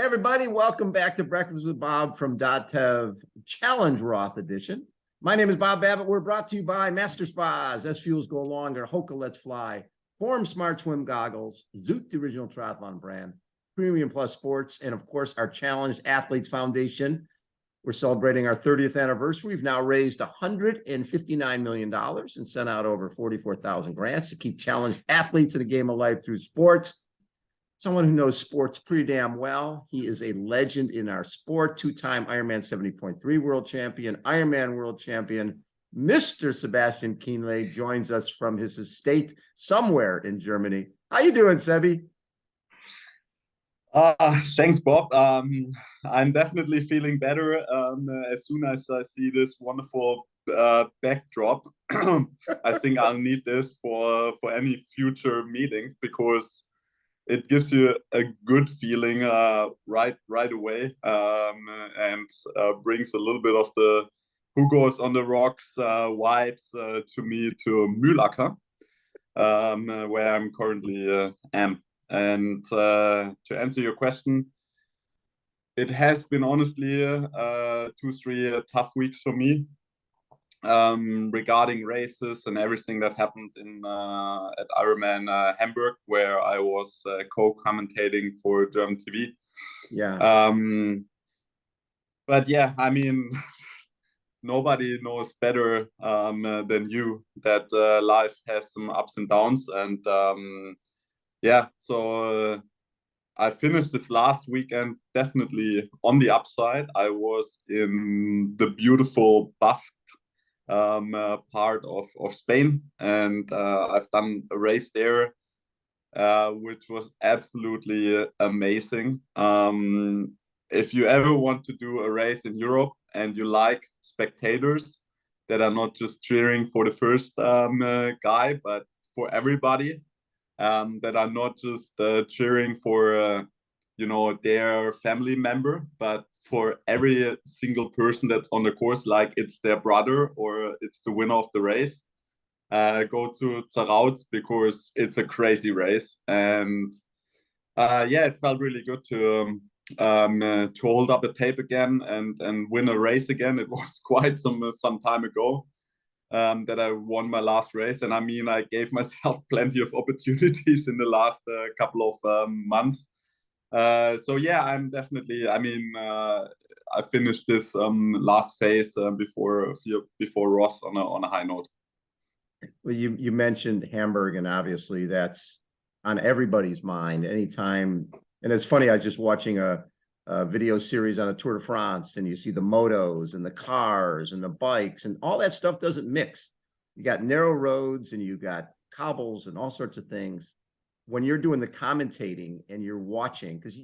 everybody, welcome back to Breakfast with Bob from .tev Challenge Roth Edition. My name is Bob Babbitt. We're brought to you by Master Spas, SFuels Go Longer, HOKA Let's Fly, Form Smart Swim Goggles, Zoot, the original triathlon brand, Premium Plus Sports, and of course, our Challenged Athletes Foundation. We're celebrating our 30th anniversary. We've now raised $159 million and sent out over 44,000 grants to keep challenged athletes in the game of life through sports. Someone who knows sports pretty damn well. He is a legend in our sport, two-time Ironman 70.3 World Champion, Ironman World Champion. Mr. Sebastian Kienle joins us from his estate somewhere in Germany. How you doing, Sebi? Thanks, Bob. I'm definitely feeling better as soon as I see this wonderful backdrop. I think I'll need this for any future meetings because it gives you a good feeling right away and brings a little bit of the who goes on the rocks vibes to me to Mühlacker, where I'm currently am. And to answer your question, it has been honestly 2-3 tough weeks for me regarding races and everything that happened in at Ironman Hamburg, where I was co-commentating for German TV. Yeah. But yeah, I mean, nobody knows better than you that life has some ups and downs, and yeah, so I finished this last weekend definitely on the upside. I was in the beautiful Basque part of Spain, and I've done a race there, which was absolutely amazing. If you ever want to do a race in Europe and you like spectators that are not just cheering for the first guy, but for everybody, that are not just cheering for you know, their family member, but for every single person that's on the course, like it's their brother or it's the winner of the race, go to Zarautz because it's a crazy race. And yeah, it felt really good to hold up a tape again and win a race again. It was quite some time ago that I won my last race, and I mean, I gave myself plenty of opportunities in the last couple of months. So yeah, I'm definitely, I mean, I finished this last phase before Roth on a high note. Well, you mentioned Hamburg, and obviously that's on everybody's mind anytime. And it's funny, I was just watching a video series on a Tour de France, and you see the motos and the cars and the bikes, and all that stuff doesn't mix. You got narrow roads and you got cobbles and all sorts of things. When you're doing the commentating and you're watching, because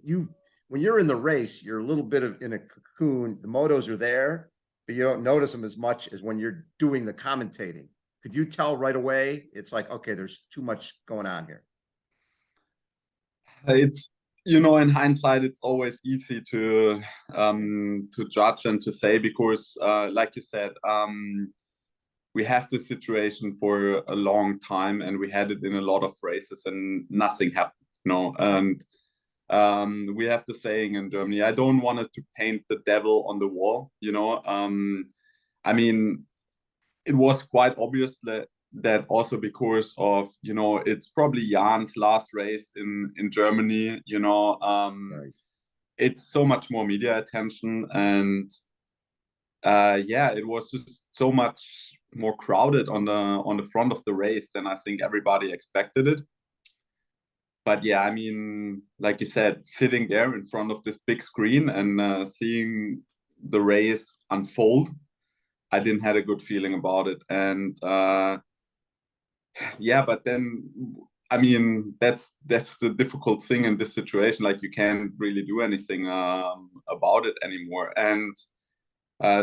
when you're in the race, you're a little bit in a cocoon. The motos are there, but you don't notice them as much as when you're doing the commentating. Could you tell right away? It's like, okay, there's too much going on here. It's, you know, in hindsight, it's always easy to judge and to say because, like you said, we have this situation for a long time, and we had it in a lot of races, and nothing happened, you know. And we have the saying in Germany: "I don't want it to paint the devil on the wall," you know. I mean, it was quite obvious that also because of, you know, it's probably Jan's last race in Germany, you know. Right. It's so much more media attention, and yeah, it was just so much more crowded on the front of the race than I think everybody expected it. But yeah, I mean, like you said, sitting there in front of this big screen and seeing the race unfold, I didn't have a good feeling about it. And yeah, but then, I mean, that's the difficult thing in this situation. Like, you can't really do anything about it anymore. And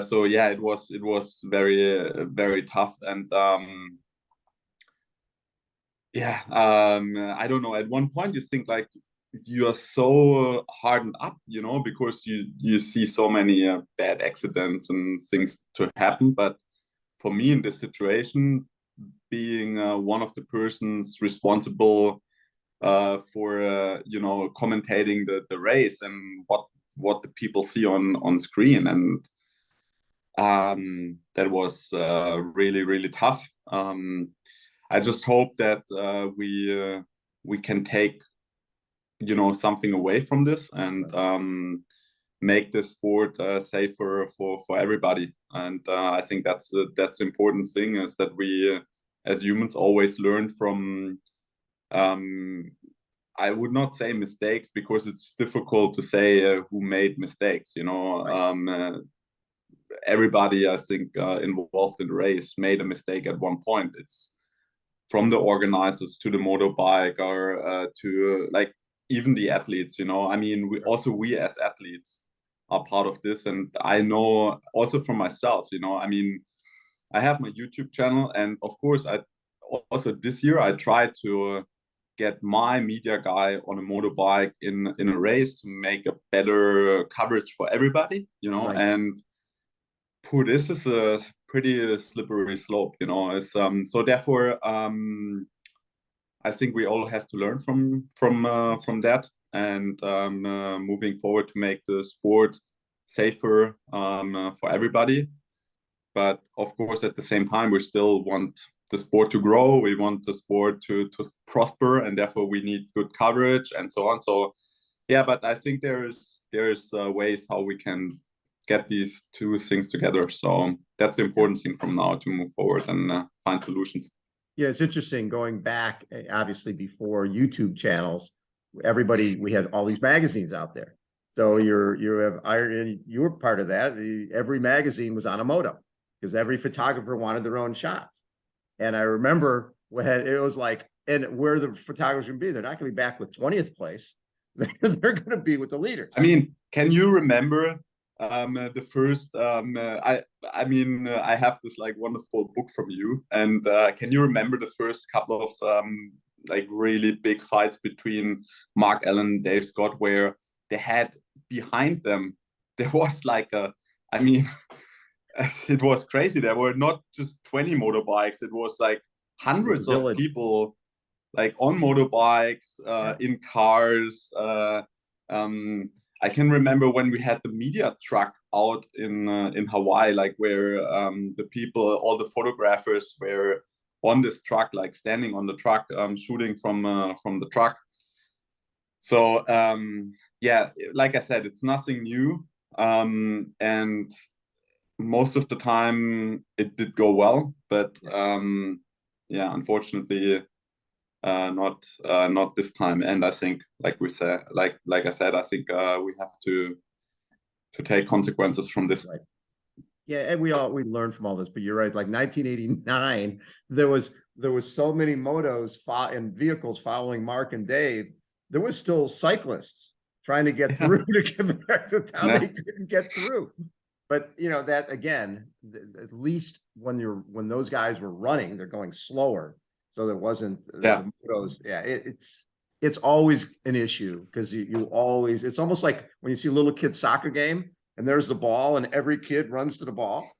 so yeah, it was very very tough. And yeah, I don't know. At one point, you think like you are so hardened up, you know, because you see so many bad accidents and things to happen. But for me in this situation, being one of the persons responsible for you know, commentating the race and what the people see on screen, and that was really tough. I just hope that we can take, you know, something away from this, and make the sport safer for everybody. And I think that's the important thing, is that we as humans always learn from, I would not say mistakes, because it's difficult to say who made mistakes, you know. Right. Everybody, I think, involved in the race made a mistake at one point. It's from the organizers to the motorbike, or to like even the athletes, you know. I mean, we as athletes are part of this. And I know also for myself, you know, I mean, I have my YouTube channel, and of course I also this year I tried to get my media guy on a motorbike in a race to make a better coverage for everybody, you know. Right. And this is a pretty slippery slope, you know. It's so therefore I think we all have to learn from that, and moving forward to make the sport safer for everybody. But of course, at the same time, we still want the sport to grow. We want the sport to prosper, and therefore we need good coverage and so on. So yeah, but I think there's ways how we can get these two things together. So that's the important thing from now to move forward and find solutions. Yeah, it's interesting going back, obviously before YouTube channels, we had all these magazines out there. So you have Iron, you were part of that. Every magazine was on a moto, because every photographer wanted their own shots. And I remember when it was like, and where the photographers going to be, they're not going to be back with 20th place. They're going to be with the leaders. I mean, can you remember the first, I mean, I have this like wonderful book from you, and can you remember the first couple of like really big fights between Mark Allen and Dave Scott, where they had behind them, there was like I mean, it was crazy. There were not just 20 motorbikes, it was like hundreds of people like on motorbikes, in cars. I can remember when we had the media truck out in Hawaii, like where the people, all the photographers were on this truck, like standing on the truck, shooting from the truck. So yeah, like I said, it's nothing new, and most of the time it did go well, but yeah, unfortunately not this time. And I think, like we said, like I said, I think we have to take consequences from this. Right. Yeah, and we learned from all this, but you're right. Like 1989, there was so many motos and vehicles following Mark and Dave. There was still cyclists trying to get through to get back to town. They couldn't get through. But you know, that again, at least when those guys were running, they're going slower. So there wasn't the motos. Yeah, it's always an issue, because you always, it's almost like when you see a little kid soccer game and there's the ball and every kid runs to the ball.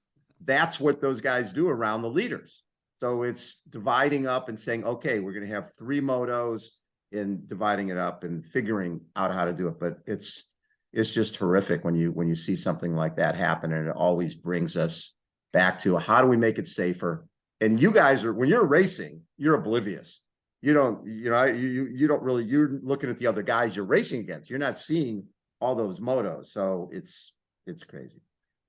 That's what those guys do around the leaders. So it's dividing up and saying, okay, we're going to have 3 motos, and dividing it up and figuring out how to do it. But it's just horrific when you see something like that happen, and it always brings us back to how do we make it safer. And you guys are, when you're racing, you're oblivious. You don't, you know, you don't really, you're looking at the other guys you're racing against. You're not seeing all those motos. So it's crazy.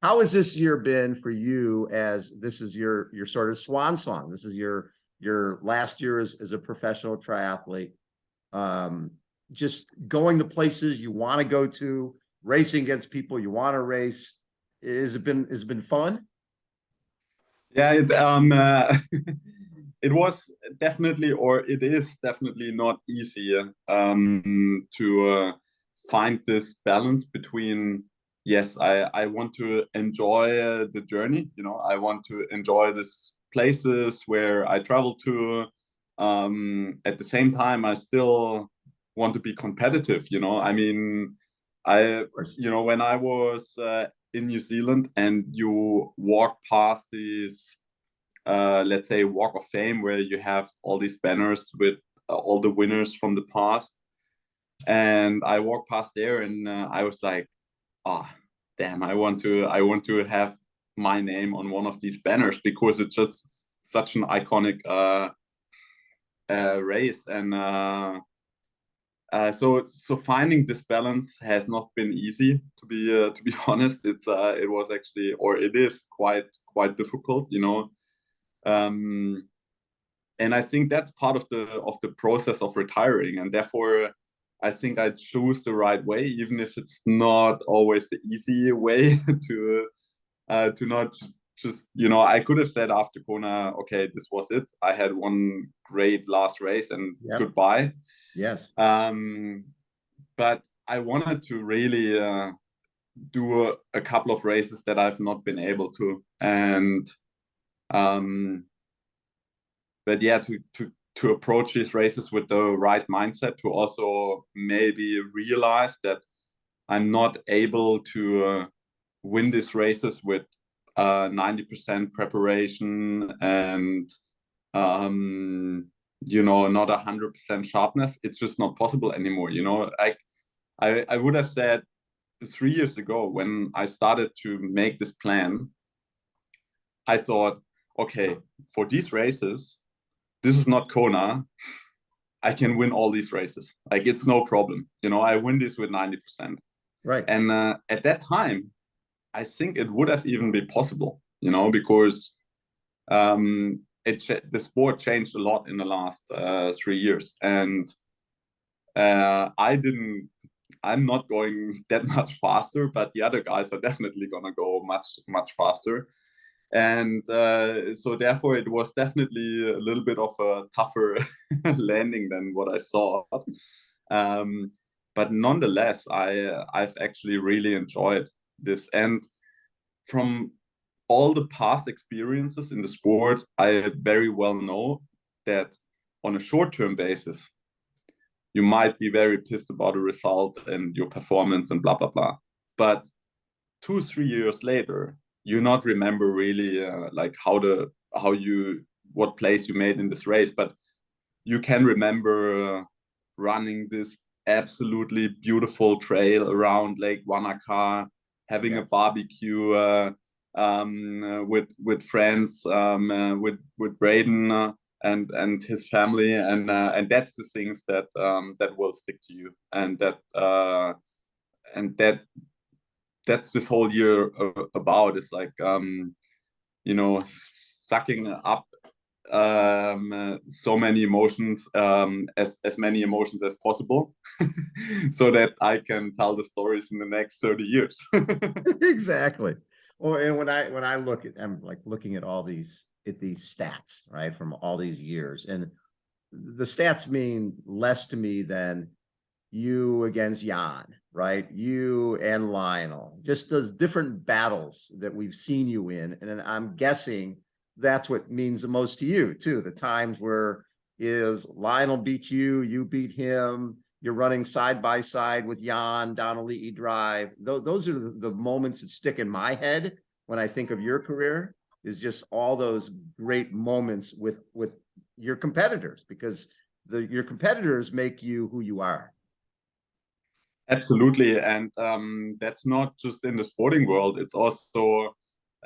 How has this year been for you, as this is your sort of swan song? This is your last year as a professional triathlete. Just going to places you want to go to, racing against people you want to race. Has it been fun? Yeah, it was definitely, or it is definitely not easy to find this balance between, yes, I want to enjoy the journey, you know, I want to enjoy these places where I travel to. At the same time, I still want to be competitive, you know. I mean, you know, when I was in New Zealand and you walk past these let's say Walk of Fame, where you have all these banners with all the winners from the past. And I walked past there, and I was like, oh, damn, I want to have my name on one of these banners, because it's just such an iconic race. And so finding this balance has not been easy, to be honest. It was actually, or it is quite difficult, you know. And I think that's part of the process of retiring, and therefore I think I choose the right way, even if it's not always the easy way to not just, you know, I could have said after Kona, okay, this was it. I had one great last race and goodbye. Yes. But I wanted to really do a couple of races that I've not been able to, and but yeah, to approach these races with the right mindset, to also maybe realize that I'm not able to win these races with 90% preparation and you know, not 100% sharpness. It's just not possible anymore, you know. I would have said 3 years ago, when I started to make this plan, I thought, okay, for these races, this is not Kona, I can win all these races. Like, it's no problem. You know, I win this with 90%. Right. And at that time, I think it would have even been possible, you know, because the sport changed a lot in the last 3 years. And I'm not going that much faster, but the other guys are definitely going to go much faster. And so therefore it was definitely a little bit of a tougher landing than what I thought. But nonetheless, I've actually really enjoyed this. And from all the past experiences in the sport, I very well know that on a short-term basis, you might be very pissed about the result and your performance and blah, blah, blah. But 2-3 years later, you not remember really like what place you made in this race, but you can remember running this absolutely beautiful trail around Lake Wanaka, having a barbecue with friends, with Braden and his family, and that's the things that will stick to you, and that's this whole year about. Is like you know, sucking up so many emotions, as many emotions as possible, so that I can tell the stories in the next 30 years. Exactly. Well, and when I look at, I'm like looking at all these stats, right, from all these years, and the stats mean less to me than you against Jan, right? You and Lionel, just those different battles that we've seen you in. And I'm guessing that's what means the most to you too. The times where is Lionel beat you, you beat him, you're running side by side with Jan down Elite Drive. Those are the moments that stick in my head when I think of your career, is just all those great moments with your competitors, because your competitors make you who you are. Absolutely, and that's not just in the sporting world. It's also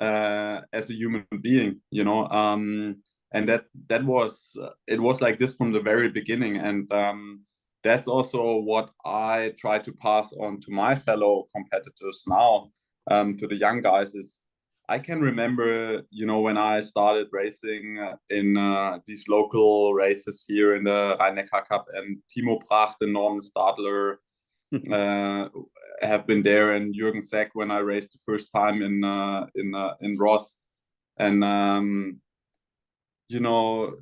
as a human being, you know. And it was like this from the very beginning, and that's also what I try to pass on to my fellow competitors now, to the young guys. Is I can remember, you know, when I started racing in these local races here in the Rhein-Neckar Cup, and Timo Pracht and Norman Stadler have been there, and Jürgen Seck when I raced the first time in Roth, and you know,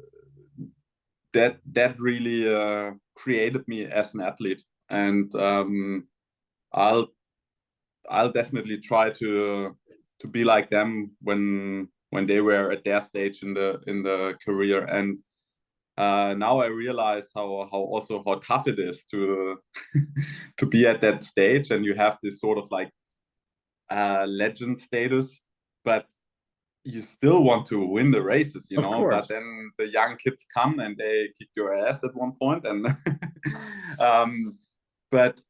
that really created me as an athlete, and I'll definitely try to be like them when they were at their stage in the career. And now I realize how tough it is to to be at that stage, and you have this sort of like legend status, but you still want to win the races, you Of know, course. but then the young kids come and they kick your ass at one point, and but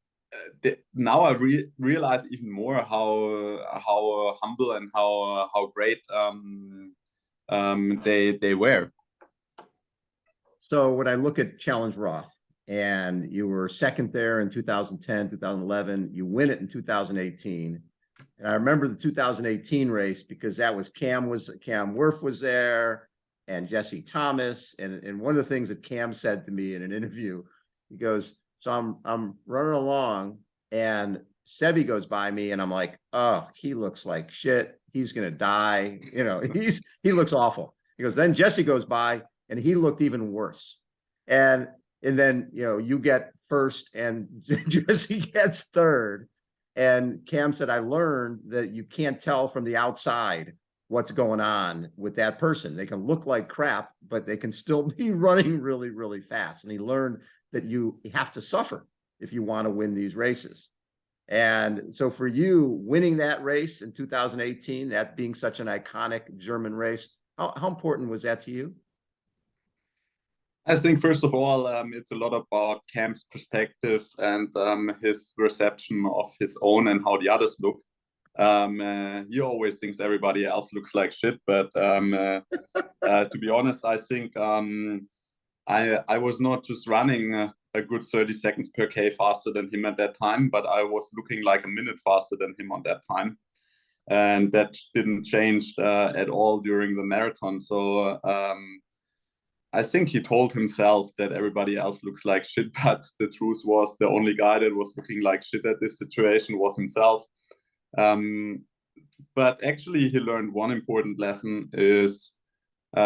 now I realize even more how humble and how great they were. So when I look at Challenge Roth, and you were second there in 2010, 2011, you win it in 2018. And I remember the 2018 race because that was Cam Wurf was there and Jesse Thomas. And one of the things that Cam said to me in an interview, he goes, so I'm running along and Sebi goes by me and I'm like, oh, he looks like shit. He's gonna die. You know, he looks awful. He goes, then Jesse goes by and he looked even worse. And then, you know, you get first and Jesse gets third. And Cam said, I learned that you can't tell from the outside what's going on with that person. They can look like crap, but they can still be running really, really fast. And he learned that you have to suffer if you want to win these races. And so for you, winning that race in 2018, that being such an iconic German race, how important was that to you? I think first of all, it's a lot about Cam's perspective and his reception of his own and how the others look. He always thinks everybody else looks like shit, but to be honest, I think I was not just running a good 30 seconds per K faster than him at that time, but I was looking like a minute faster than him on that time. And that didn't change at all during the marathon. So I think he told himself that everybody else looks like shit, but the truth was the only guy that was looking like shit at this situation was himself. But actually, he learned one important lesson is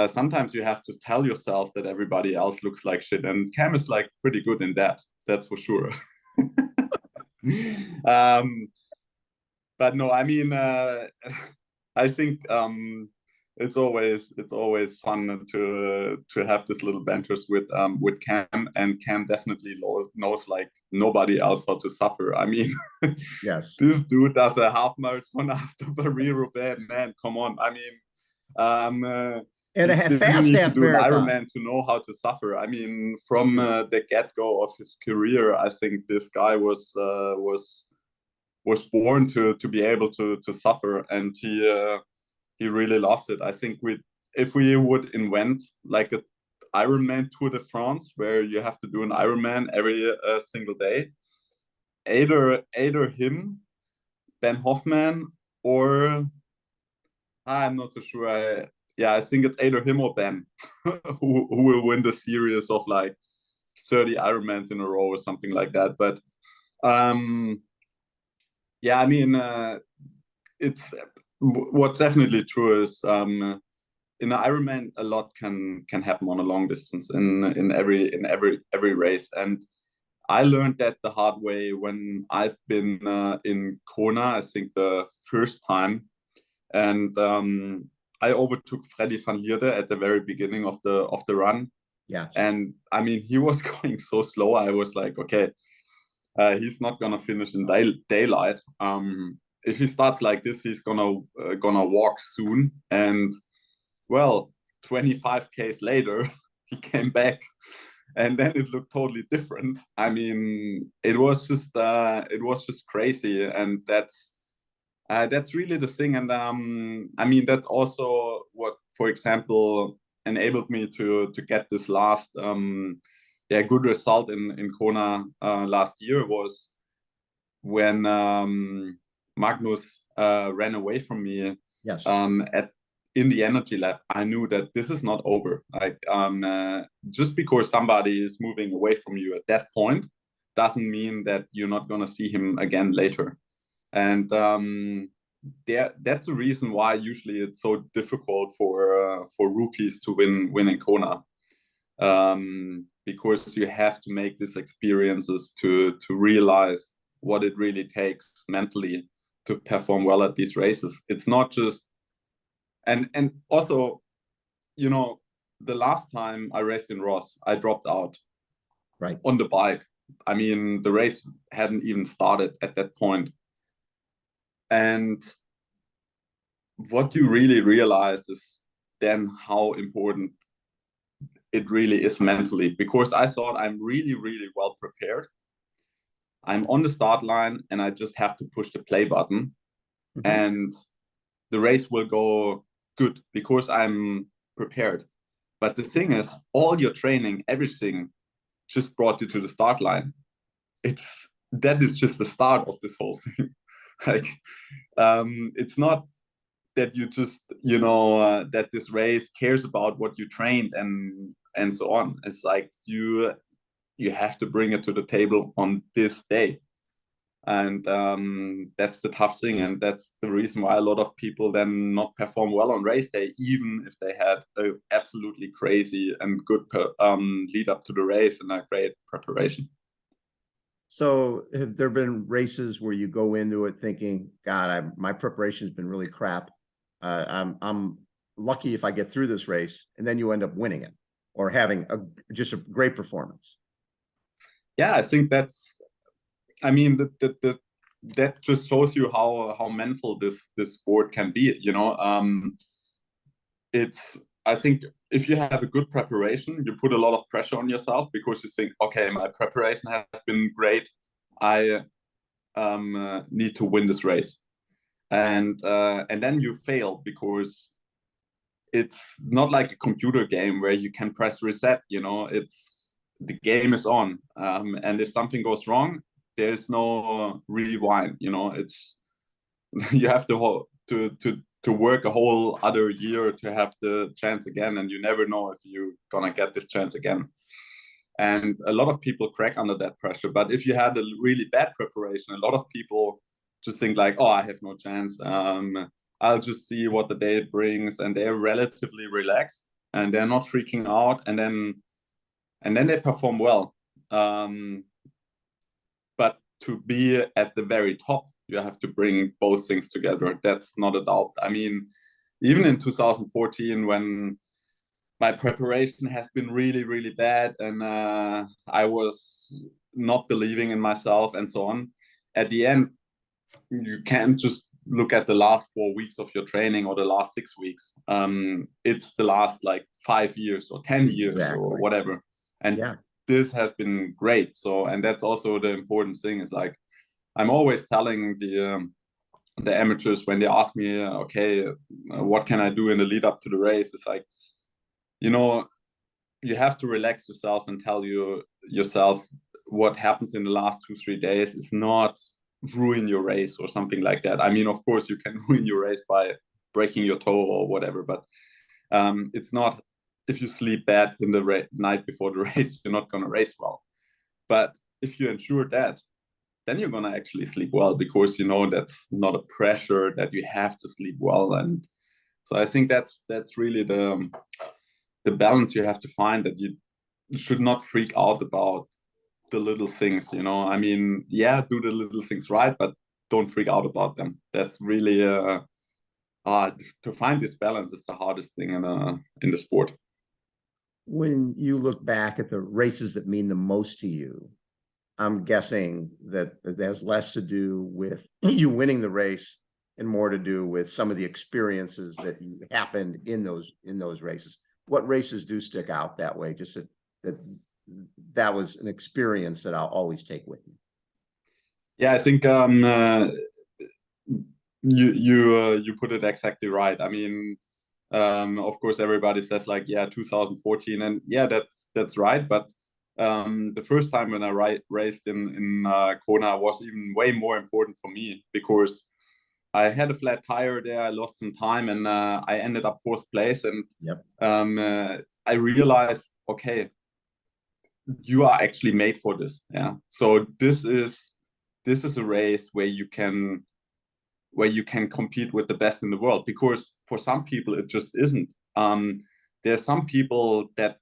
sometimes you have to tell yourself that everybody else looks like shit. And Cam is like pretty good in that, that's for sure. But no, I mean, I think it's always fun to have this little banters with Cam, and Cam definitely knows like nobody else how to suffer. I mean, Yes. this dude does a half marathon after Paris-Roubaix, man. Come on, I mean, And he a didn't fast need to half do an marathon. Ironman to know how to suffer. I mean, from the get-go of his career, I think this guy was born to be able to suffer, and he really loves it. I think if we would invent like a Ironman Tour de France where you have to do an Ironman every single day, either him, Ben Hoffman, or I'm not so sure. I think it's either him or Ben who will win the series of like 30 Ironmans in a row or something like that. But yeah, I mean, it's what's definitely true is in an Ironman a lot can happen on a long distance in every race, and I learned that the hard way when I've been in Kona, I think the first time, and I overtook Freddy van Lierde at the very beginning of the run. Yes. And I mean, he was going so slow. I was like, okay, he's not gonna finish in daylight. If he starts like this, he's gonna walk soon. And well, 25 Ks later, he came back, and then it looked totally different. I mean, it was just crazy, and that's really the thing. And I mean, that's also what, for example, enabled me to get this last good result in Kona last year was when Magnus ran away from me. Yes. In the energy lab, I knew that this is not over. Like just because somebody is moving away from you at that point doesn't mean that you're not gonna see him again later. And that's the reason why usually it's so difficult for rookies to win in Kona, because you have to make these experiences to realize what it really takes mentally to perform well at these races. It's not just and also, you know, the last time I raced in Roth, I dropped out right on the bike. I mean, the race hadn't even started at that point. And what you really realize is then how important it really is mentally, because I thought I'm really, really well prepared. I'm on the start line and I just have to push the play button, and the race will go good because I'm prepared. But the thing is, all your training, everything just brought you to the start line. That is just the start of this whole thing. Like, it's not that you just, that this race cares about what you trained and so on. It's like you have to bring it to the table on this day. And that's the tough thing, and that's the reason why a lot of people then not perform well on race day, even if they had a absolutely crazy and good lead up to the race and a great preparation. So have there been races where you go into it thinking, God, my preparation has been really crap. I'm lucky if I get through this race, and then you end up winning it or having just a great performance? Yeah, I think that just shows you how mental this sport can be. I think if you have a good preparation, you put a lot of pressure on yourself because you think, okay, my preparation has been great. I need to win this race, and then you fail because it's not like a computer game where you can press reset. It's the game is on, and if something goes wrong, there's no rewind. It's you have to work a whole other year to have the chance again, and you never know if you're gonna get this chance again. And a lot of people crack under that pressure. But if you had a really bad preparation, a lot of people just think like, oh, I have no chance. I'll just see what the day brings, and they're relatively relaxed and they're not freaking out, and then they perform well. But to be at the very top, you have to bring both things together. That's not a doubt. I mean, even in 2014, when my preparation has been really, really bad, and I was not believing in myself and so on, at the end, you can't just look at the last 4 weeks of your training or the last 6 weeks. It's the last like 5 years or 10 years or whatever. And this has been great. So, and that's also the important thing is like, I'm always telling the amateurs when they ask me, okay, what can I do in the lead up to the race? It's like, you have to relax yourself and tell yourself what happens in the last 2-3 days is not ruin your race or something like that. I mean, of course, you can ruin your race by breaking your toe or whatever, but it's not, if you sleep bad in the night before the race, you're not going to race well. But if you ensure that, then you're going to actually sleep well, because that's not a pressure that you have to sleep well. And so I think that's really the balance you have to find, that you should not freak out about the little things. I mean, yeah, do the little things right, but don't freak out about them. That's really to find this balance is the hardest thing in the sport. When you look back at the races that mean the most to you, I'm guessing that it has less to do with you winning the race and more to do with some of the experiences that happened in those races. What races do stick out that way? Just that was an experience that I'll always take with me. Yeah, I think you put it exactly right. I mean, of course, everybody says like, yeah, 2014, and yeah, that's right. But the first time when I raced in Kona was even way more important for me, because I had a flat tire there. I lost some time, and I ended up 4th place. And I realized, okay, you are actually made for this. Yeah. So this is a race where you can compete with the best in the world, because for some people it just isn't. There's some people that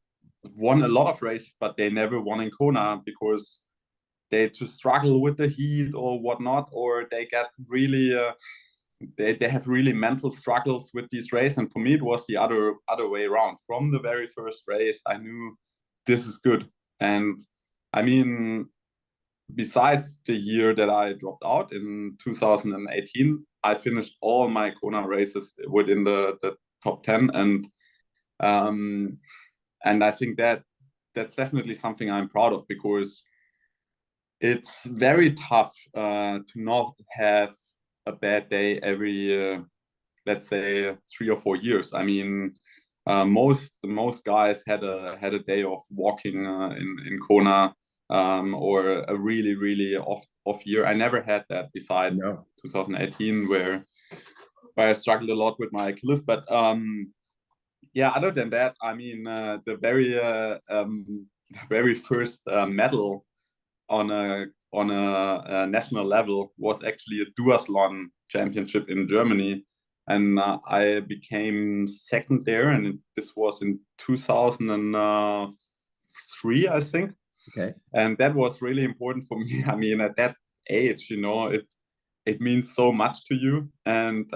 won a lot of races, but they never won in Kona because they just struggle with the heat or whatnot, or they get really they have really mental struggles with these races. And for me, it was the other way around. From the very first race, I knew this is good. And I mean, besides the year that I dropped out in 2018, I finished all my Kona races within the top 10, and I think that's definitely something I'm proud of, because it's very tough to not have a bad day every let's say 3 or 4 years. I mean, most guys had a day of walking in Kona, or a really off year. I never had that beside 2018, where I struggled a lot with my Achilles. But yeah, other than that, I mean, the very first medal on a national level was actually a duathlon championship in Germany, and I became second there, and this was in 2003, I think. Okay. And that was really important for me. I mean, at that age, it means so much to you, and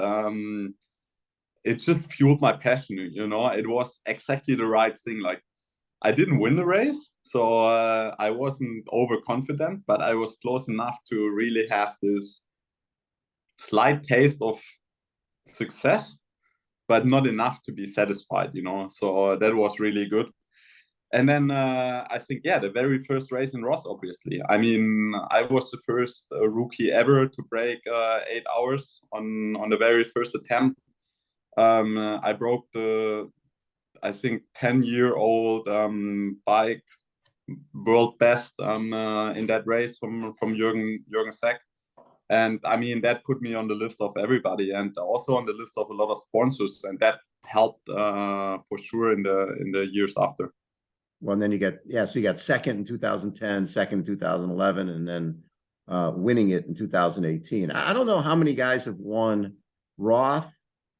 it just fueled my passion. It was exactly the right thing. Like, I didn't win the race, so I wasn't overconfident, but I was close enough to really have this slight taste of success, but not enough to be satisfied, So that was really good. And then I think, yeah, the very first race in Roth, obviously. I mean, I was the first rookie ever to break 8 hours on the very first attempt. I broke the, I think, 10-year-old bike world best in that race from Jürgen Sack. And I mean, that put me on the list of everybody, and also on the list of a lot of sponsors, and that helped for sure in the years after. Well, and then so you got second in 2010, second in 2011, and then winning it in 2018. I don't know how many guys have won Roth,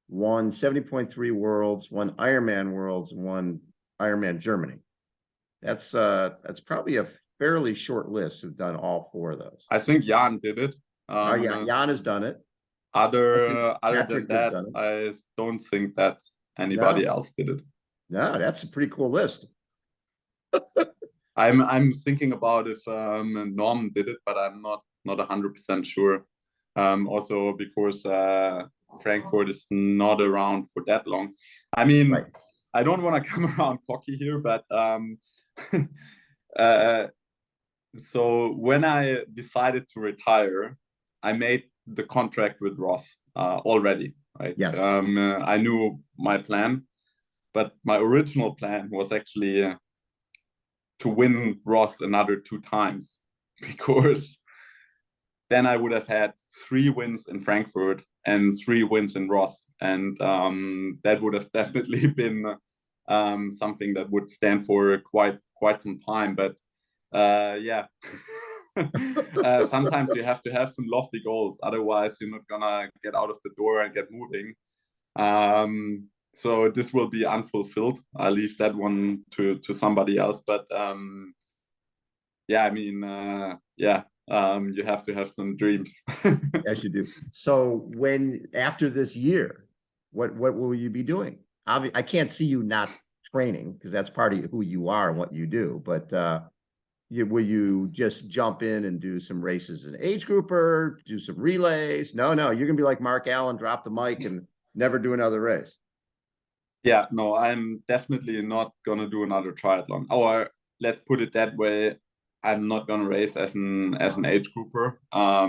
won 70.3 Worlds, won Ironman Worlds, won Ironman Germany. That's probably a fairly short list who've done all 4 of those. I think Jan did it. Yeah, Jan has done it. Other than that, I don't think that anybody else did it. No, that's a pretty cool list. I'm thinking about if Norm did it, but I'm not 100% sure. Also because Frankfurt is not around for that long. I mean, right. I don't want to come around cocky here, but so when I decided to retire, I made the contract with Roth already. Right? Yes. I knew my plan, but my original plan was actually to win Roth another 2 times, because then I would have had 3 wins in Frankfurt and 3 wins in Roth, and that would have definitely been something that would stand for quite some time. But yeah, sometimes you have to have some lofty goals, otherwise you're not gonna get out of the door and get moving. So this will be unfulfilled. I'll leave that one to somebody else. But yeah, I mean, yeah, you have to have some dreams. Yes, you do. So after this year, what will you be doing? I can't see you not training, because that's part of who you are and what you do. But will you just jump in and do some races in age grouper, do some relays? No, you're gonna be like Mark Allen, drop the mic and never do another race. Yeah, no, I'm definitely not gonna do another triathlon. Or let's put it that way, I'm not gonna race as an age grouper. I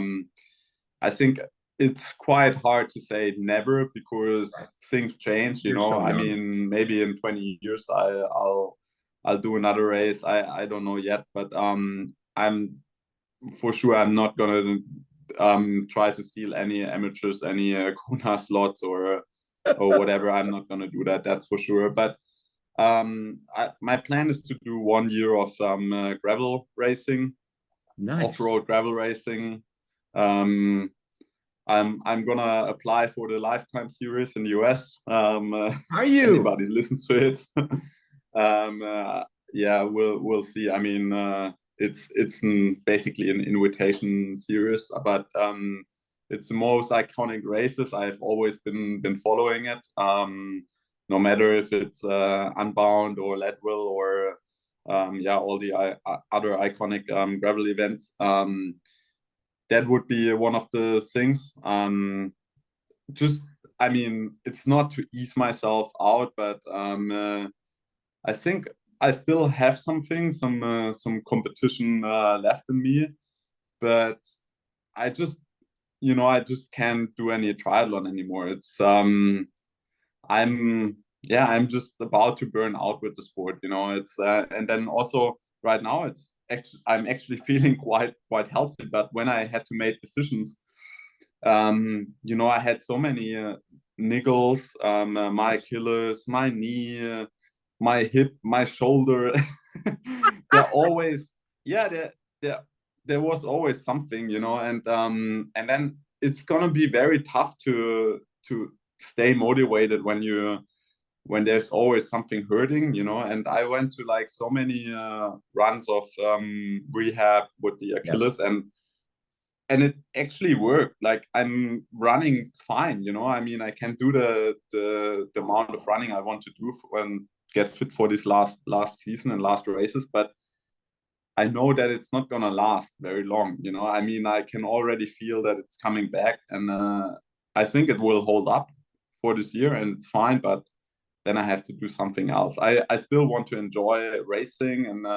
think it's quite hard to say never, because things change. I mean, maybe in 20 years I'll do another race. I don't know yet, but I'm for sure I'm not gonna try to steal any amateurs, any Kona slots or whatever. I'm not gonna do that. That's for sure. But my plan is to do 1 year of gravel racing, off-road gravel racing. I'm gonna apply for the Lifetime Series in the US. Are you? Anybody listens to it? Yeah, we'll see. I mean, it's basically an invitation series, but it's the most iconic races. I've always been following it. No matter if it's Unbound or Leadville or all the other iconic gravel events. That would be one of the things. Just, I mean, it's not to ease myself out, but I think I still have some competition left in me, but I just, I just can't do any triathlon anymore. It's I'm just about to burn out with the sport. It's and then also right now I'm actually feeling quite healthy, but when I had to make decisions, I had so many niggles, my Achilles, my knee, my hip, my shoulder. They're always, there was always something, and then it's gonna be very tough to stay motivated when there's always something hurting, and I went to like so many runs of rehab with the Achilles. Yes. And it actually worked. Like I'm running fine, I mean, I can do the amount of running I want to do and get fit for this last season and last races, but I know that it's not gonna last very long. I mean, I can already feel that it's coming back, and I think it will hold up for this year, and it's fine. But then I have to do something else. I still want to enjoy racing, and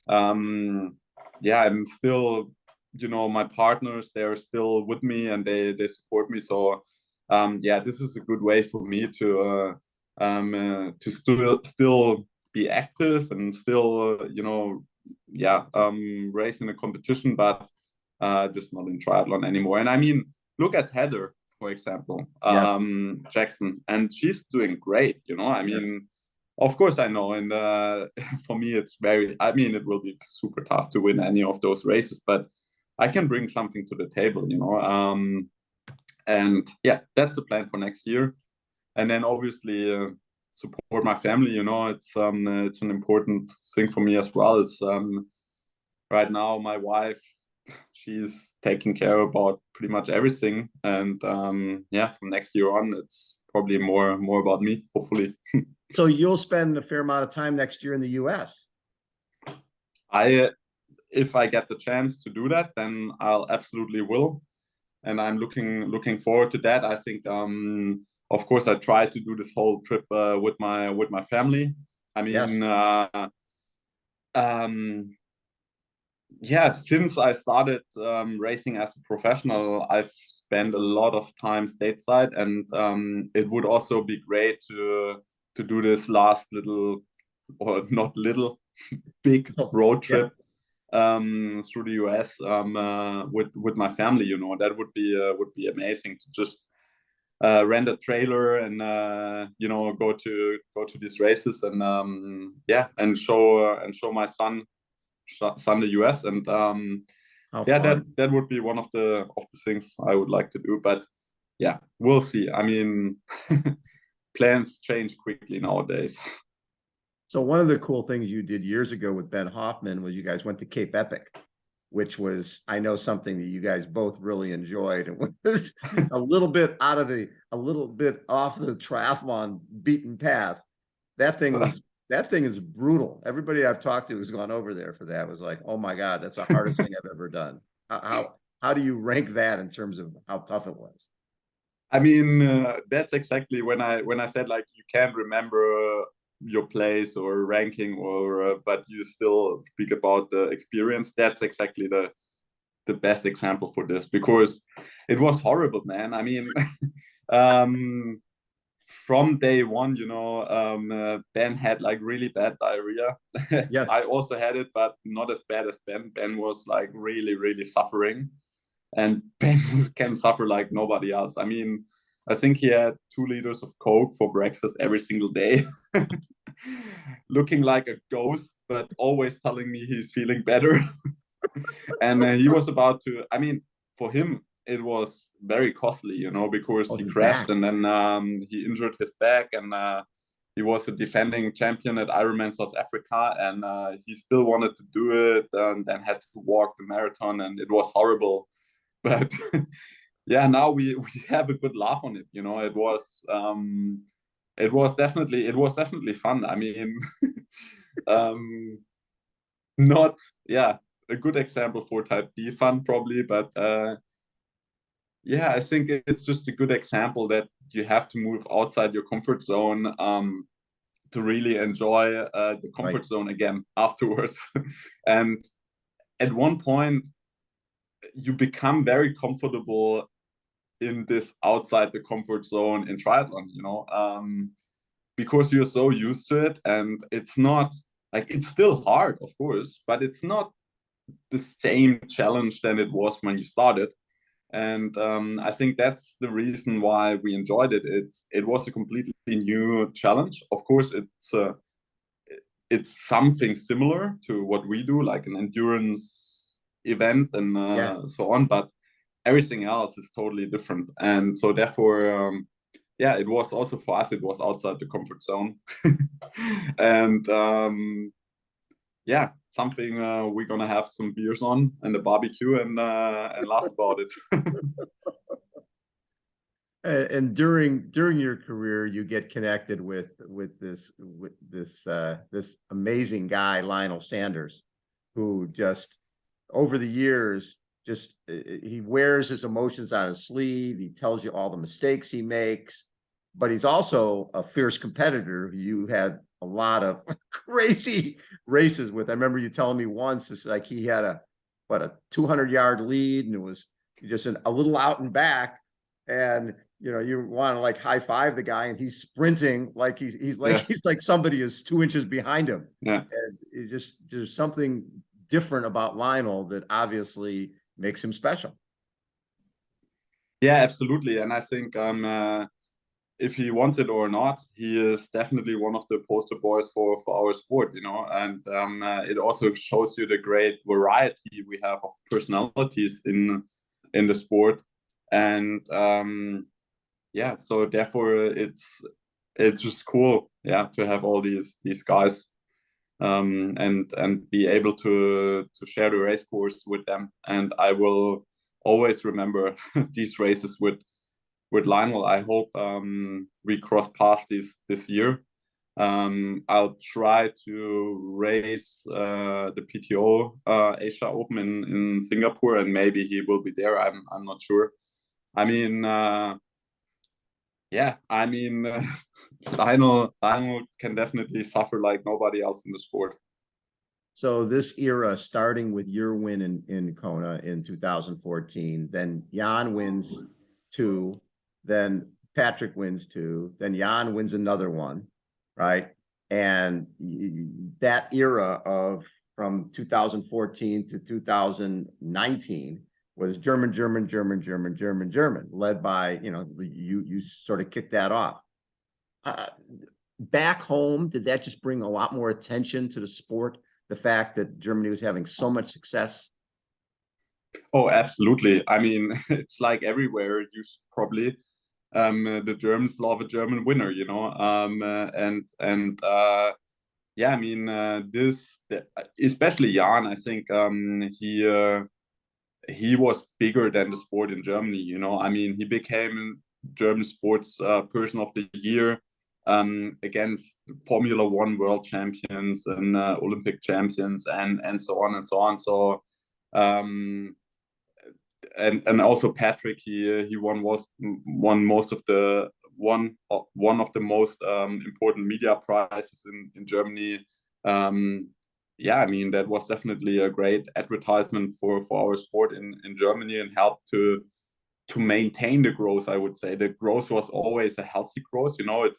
I'm still, my partners, they're still with me and they support me. So this is a good way for me to still be active and still race in a competition, but just not in triathlon anymore. And I mean, look at Heather, for example, yes. Jackson, and she's doing great. I mean, yes. Of course I know, and for me it will be super tough to win any of those races, but I can bring something to the table, and yeah, that's the plan for next year. And then obviously support my family. It's an important thing for me as well. It's right now my wife, she's taking care about pretty much everything, and from next year on it's probably more about me, hopefully. So you'll spend a fair amount of time next year in the US. If I get the chance to do that, then I'll absolutely will, and I'm looking forward to that. I think of course I try to do this whole trip with my family. I mean, yes. Since I started racing as a professional, I've spent a lot of time stateside, and it would also be great to do this last little, or not little, big road trip through the US with my family. That would be amazing to just rent a trailer and go to these races, and and show my son the US, and that would be one of the things I would like to do. But yeah, we'll see. I mean, plans change quickly nowadays. So one of the cool things you did years ago with Ben Hoffman was you guys went to Cape Epic, which was, I know, something that you guys both really enjoyed, and was a little bit off the triathlon beaten path. That thing is brutal. Everybody I've talked to who's gone over there for that was like, oh my God, that's the hardest thing I've ever done. How do you rank that in terms of how tough it was? I mean, that's exactly when I said, like, you can't remember your place or ranking, or but you still speak about the experience. That's exactly the best example for this, because it was horrible, man. I mean, from day one, Ben had like really bad diarrhea. Yes. I also had it, but not as bad as Ben. Ben was like really, really suffering, and Ben can suffer like nobody else. I mean, I think he had 2 liters of Coke for breakfast every single day, looking like a ghost, but always telling me he's feeling better. And he was about to, I mean, for him, it was very costly, because he crashed, and then he injured his back, and he was a defending champion at Ironman South Africa, and he still wanted to do it, and then had to walk the marathon, and it was horrible. But yeah, now we have a good laugh on it. It was it was definitely fun. I mean, um, not yeah, a good example for type B fun probably, but yeah, I think it's just a good example that you have to move outside your comfort zone to really enjoy the comfort Right. zone again afterwards. And at one point, you become very comfortable in this outside the comfort zone in triathlon, you know, because you're so used to it. And it's not like, it's still hard, of course, but it's not the same challenge than it was when you started. And I think that's the reason why we enjoyed it. It was a completely new challenge. Of course, it's something similar to what we do, like an endurance event and Yeah. so on, but everything else is totally different. And so therefore, yeah, it was also for us, it was outside the comfort zone. And yeah, something we're gonna have some beers on and a barbecue and laugh about it. And during your career, you get connected with this amazing guy, Lionel Sanders, who just over the years just he wears his emotions on his sleeve. He tells you all the mistakes he makes, but he's also a fierce competitor. You had a lot of crazy races with. I remember you telling me once it's like he had a 200-yard lead and it was just a little out and back, and you want to like high five the guy, and he's sprinting like Yeah, he's like somebody is 2 inches behind him. yeah. And it just there's something different about Lionel that obviously makes him special. Yeah, absolutely. And I think if he wants it or not, he is definitely one of the poster boys for our sport, you know. And it also shows you the great variety we have of personalities in the sport. And yeah, so therefore it's just cool, yeah, to have all these guys and be able to share the race course with them. And I will always remember these races with Lionel. I hope we cross paths this year. I'll try to race the PTO Asia Open in Singapore, and maybe he will be there. I'm not sure. I mean, yeah, I mean, Lionel can definitely suffer like nobody else in the sport. So this era, starting with your win in Kona in 2014, then Jan wins 2, then Patrick wins 2, then Jan wins another one, right? And that era of from 2014 to 2019 was German, led by, you sort of kicked that off. Back home, did that just bring a lot more attention to the sport? The fact that Germany was having so much success? Oh, absolutely. I mean, it's like everywhere. You probably the Germans love a German winner, you know. And yeah, I mean, especially Jan. I think he was bigger than the sport in Germany. You know, I mean, he became German sports person of the year against Formula One world champions and Olympic champions and so on and so on. So and also Patrick, he won most of the one of the most important media prizes in Germany. Yeah, I mean, that was definitely a great advertisement for our sport in Germany, and helped to maintain the growth. I would say the growth was always a healthy growth. You know, it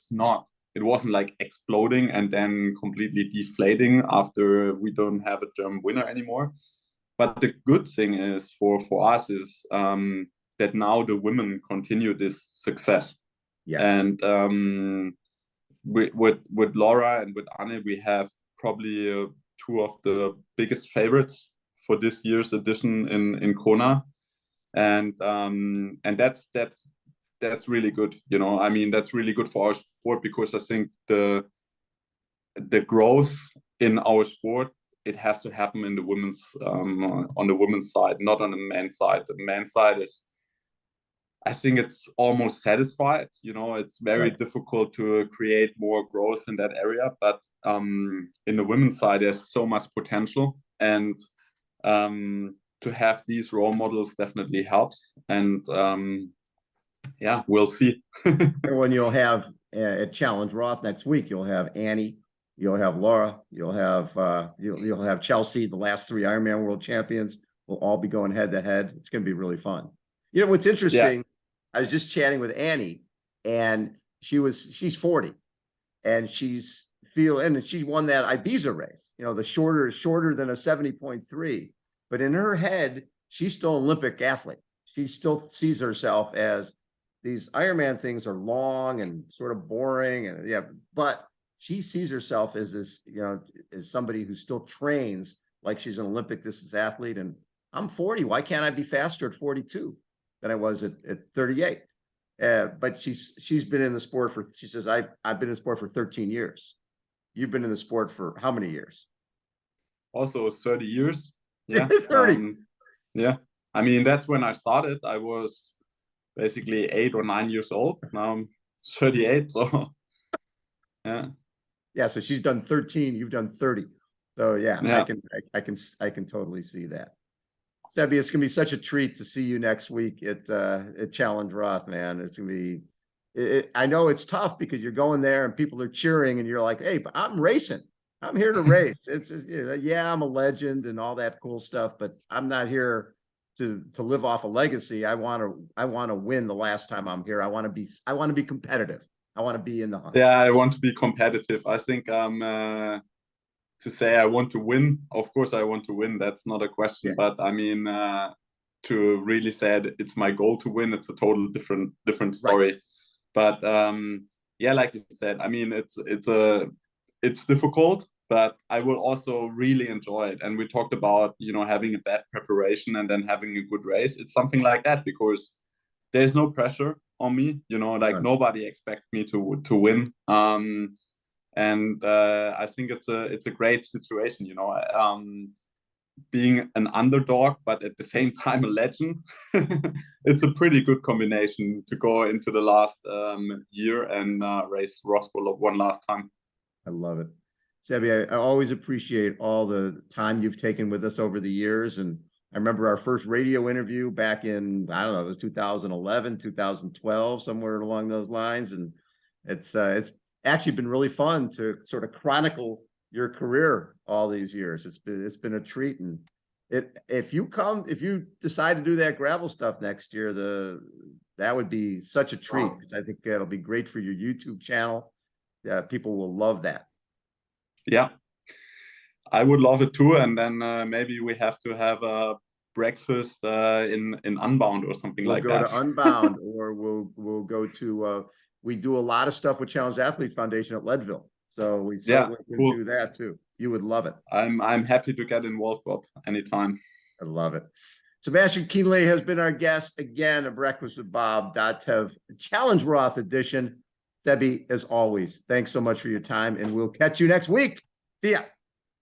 wasn't like exploding and then completely deflating after we don't have a German winner anymore. But the good thing is for us is that now the women continue this success. Yes. And with Laura and with Anne, we have probably 2 of the biggest favorites for this year's edition in Kona. And that's really good. You know, I mean, that's really good for our sport, because I think the growth in our sport, it has to happen in the women's on the women's side, not on the men's side. The men's side is, I think it's almost satisfied. You know, it's very difficult to create more growth in that area. But in the women's side, there's so much potential, and to have these role models definitely helps. And yeah, we'll see. When you'll have at Challenge Roth next week, you'll have Annie, you'll have Laura, you'll have Chelsea. The last 3 Ironman World Champions will all be going head to head. It's going to be really fun. You know what's interesting? I was just chatting with Annie, and she's 40, and she won that Ibiza race. You know, the shorter than a 70.3, but in her head, she's still an Olympic athlete. She still sees herself as, these Ironman things are long and sort of boring, and but she sees herself as this, you know, as somebody who still trains like she's an Olympic distance athlete. And I'm 40. Why can't I be faster at 42 than I was at 38? But she's been in the sport for, she says, I've been in the sport for 13 years. You've been in the sport for how many years? Also 30 years. Yeah. 30. Yeah. I mean, that's when I started. I was basically 8 or 9 years old. Now I'm 38. So yeah. Yeah. So she's done 13. You've done 30. So yeah. I can totally see that. Sebi, it's gonna be such a treat to see you next week at Challenge Roth, man. It's gonna be. I know it's tough because you're going there and people are cheering, and you're like, "Hey, but I'm racing. I'm here to race." It's just, yeah, I'm a legend and all that cool stuff, but I'm not here to live off a legacy. I want to win the last time I'm here. I want to be competitive. I want to be in the hunt. Yeah, I want to be competitive. I think to say I want to win, of course I want to win. That's not a question. But I mean, to really say it's my goal to win, it's a total different story. Right. But yeah, like you said, I mean, it's difficult, but I will also really enjoy it. And we talked about, you know, having a bad preparation and then having a good race. It's something like that, because there's no pressure on me, you know, like nobody expects me to win. And I think it's a great situation, you know, being an underdog, but at the same time a legend. It's a pretty good combination to go into the last year and race Roth for one last time. I love it. Sebi, I always appreciate all the time you've taken with us over the years. And I remember our first radio interview back in, I don't know, it was 2011, 2012, somewhere along those lines. And it's actually been really fun to sort of chronicle your career all these years. It's been a treat. And if you decide to do that gravel stuff next year, that would be such a treat, because I think it'll be great for your YouTube channel. Yeah, people will love that. Yeah, I would love it too. And then maybe we have to have a breakfast in Unbound or something like that. We'll go to Unbound, or we'll go to we do a lot of stuff with Challenge Athlete Foundation at Leadville, so we certainly can do that too. You would love it. I'm happy to get involved, Bob, anytime. I love it. Sebastian Kienle has been our guest again. A Breakfast with Bob .tev Challenge Roth edition. Sebi, as always, thanks so much for your time, and we'll catch you next week. See ya.